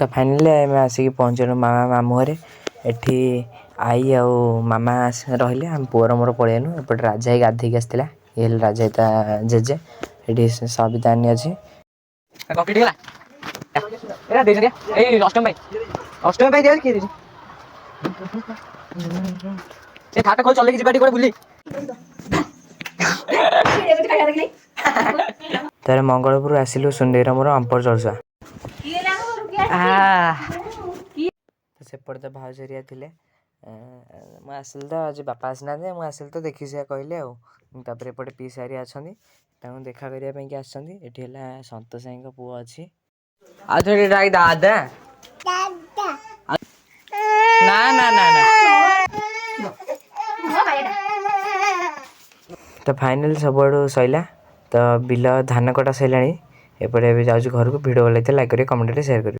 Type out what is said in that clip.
तो फाइनाली आम आसिक पहुँचलु मामा मामू घरे एठी आई आउ मामा रहिले आम पुअर मोर पलैनु एपटे राजा गाधेक आसला ये राजा ता जेजे ये सबितानी अच्छी तार मंगलपुर आसिलु सुंडेर मोर अंपर चलसा सेपटे तो भाउजरिया थे मुझे आसिल तो आज बापा आसना मुझे तो देखी से कहले आउे एपटे पी सारी अच्छा देखा करने की आसछन्ती सतोष भाई पुओ अच्छी दादा ना ना ना ना तो फाइनल सब सैला तो बिल धान कटा सैला एपटे जाऊँ घर को वीडियो भल लाइक करेंगे कमेंट शेयर करेंगे।